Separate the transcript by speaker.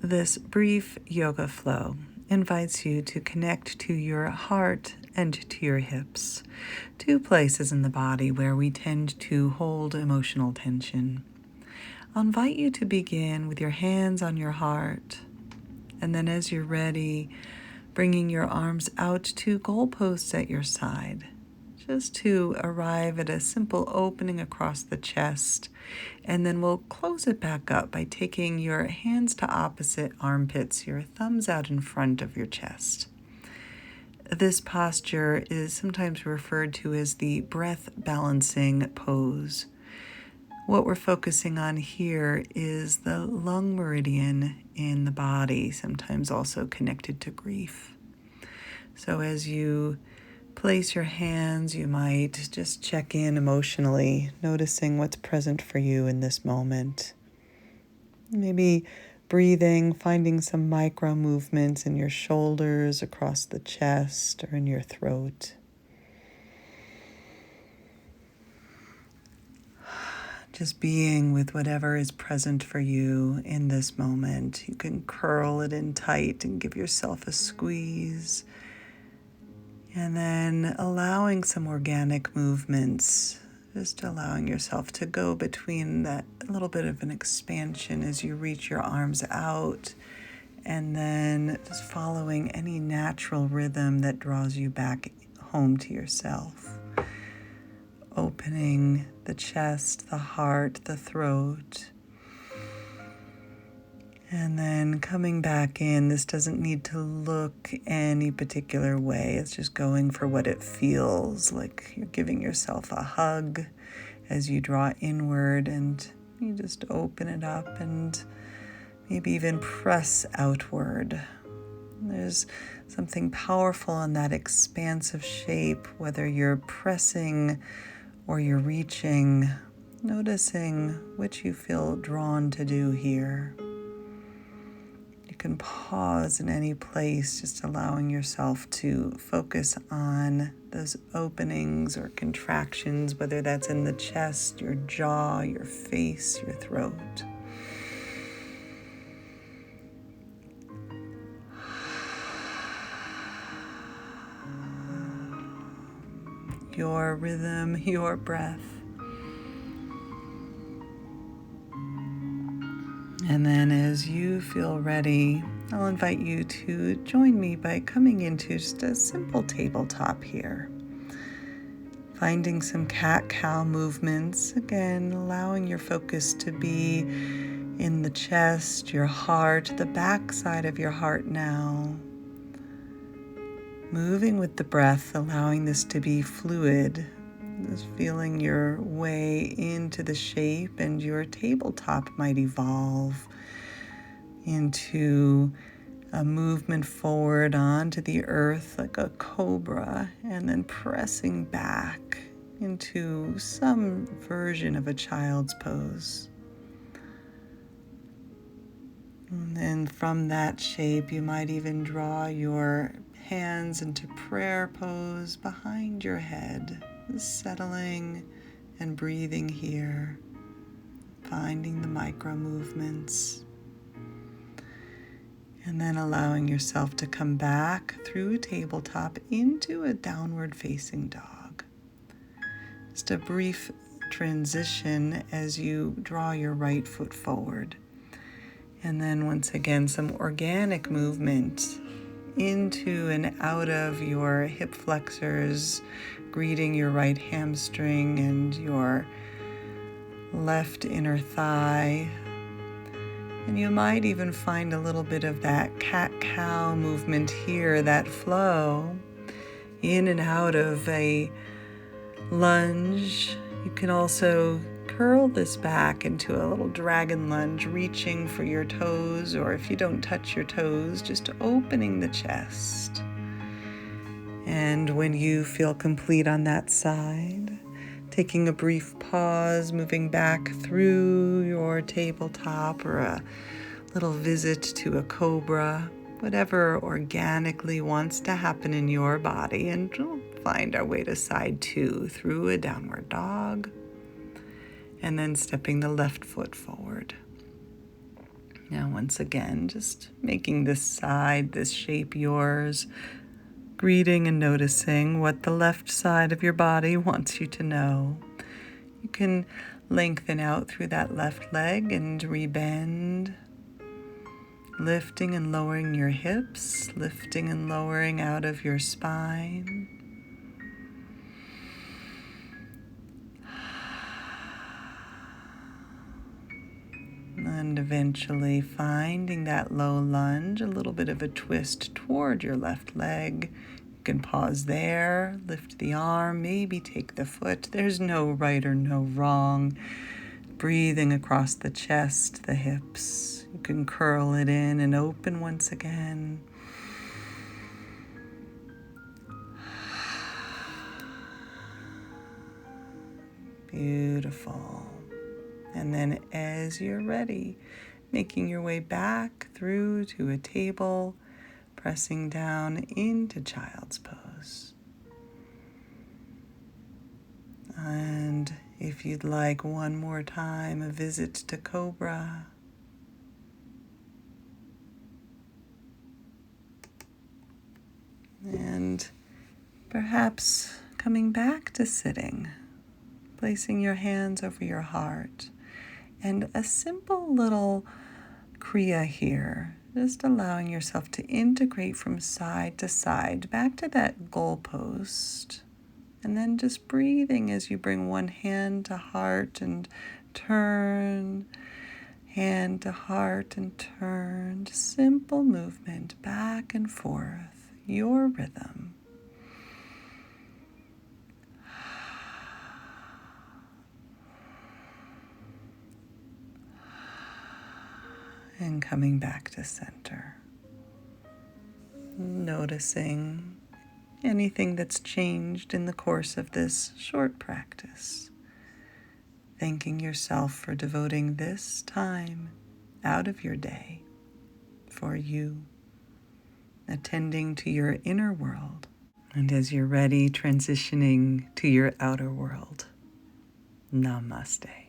Speaker 1: This brief yoga flow invites you to connect to your heart and to your hips, two places in the body where we tend to hold emotional tension. I'll invite you to begin with your hands on your heart, and then as you're ready, bringing your arms out to goalposts at your side, just to arrive at a simple opening across the chest. And then we'll close it back up by taking your hands to opposite armpits, your thumbs out in front of your chest. This posture is sometimes referred to as the breath balancing pose. What we're focusing on here is the lung meridian in the body, sometimes also connected to grief. So as you place your hands, you might just check in emotionally, noticing what's present for you in this moment. Maybe breathing, finding some micro movements in your shoulders, across the chest, or in your throat. Just being with whatever is present for you in this moment. You can curl it in tight and give yourself a squeeze. And then allowing some organic movements, just allowing yourself to go between that a little bit of an expansion as you reach your arms out, and then just following any natural rhythm that draws you back home to yourself. Opening the chest, the heart, the throat. And then coming back in. This doesn't need to look any particular way. It's just going for what it feels like. You're giving yourself a hug as you draw inward, and you just open it up and maybe even press outward. There's something powerful in that expansive shape, whether you're pressing or you're reaching, noticing which you feel drawn to do here. You can pause in any place, just allowing yourself to focus on those openings or contractions, whether that's in the chest, your jaw, your face, your throat. Your rhythm, your breath. And then as you feel ready, I'll invite you to join me by coming into just a simple tabletop here. Finding some cat-cow movements. Again, allowing your focus to be in the chest, your heart, the back side of your heart now. Moving with the breath, allowing this to be fluid. Just feeling your way into the shape, and your tabletop might evolve into a movement forward onto the earth like a cobra, and then pressing back into some version of a child's pose. And then from that shape, you might even draw your hands into prayer pose behind your head, settling and breathing here, finding the micro movements, and then allowing yourself to come back through a tabletop into a downward facing dog. Just a brief transition as you draw your right foot forward. And then once again, some organic movement into and out of your hip flexors, greeting your right hamstring and your left inner thigh. And you might even find a little bit of that cat-cow movement here, that flow in and out of a lunge. You can also curl this back into a little dragon lunge, reaching for your toes, or if you don't touch your toes, just opening the chest. And when you feel complete on that side, taking a brief pause, moving back through your tabletop or a little visit to a cobra, whatever organically wants to happen in your body, and we'll find our way to side two through a downward dog. And then stepping the left foot forward. Now, once again, just making this side, this shape yours, greeting and noticing what the left side of your body wants you to know. You can lengthen out through that left leg and rebend, lifting and lowering your hips, lifting and lowering out of your spine. And eventually finding that low lunge, a little bit of a twist toward your left leg. You can pause there, lift the arm, maybe take the foot. There's no right or no wrong. Breathing across the chest, the hips. You can curl it in and open once again. Beautiful. And then as you're ready, making your way back through to a table, pressing down into child's pose. And if you'd like one more time, a visit to cobra. And perhaps coming back to sitting, placing your hands over your heart. And a simple little kriya here, just allowing yourself to integrate from side to side, back to that goalpost. And then just breathing as you bring one hand to heart and turn, hand to heart and turn. Just simple movement back and forth, your rhythm. And coming back to center. Noticing anything that's changed in the course of this short practice. Thanking yourself for devoting this time out of your day for you, attending to your inner world. And as you're ready, transitioning to your outer world. Namaste.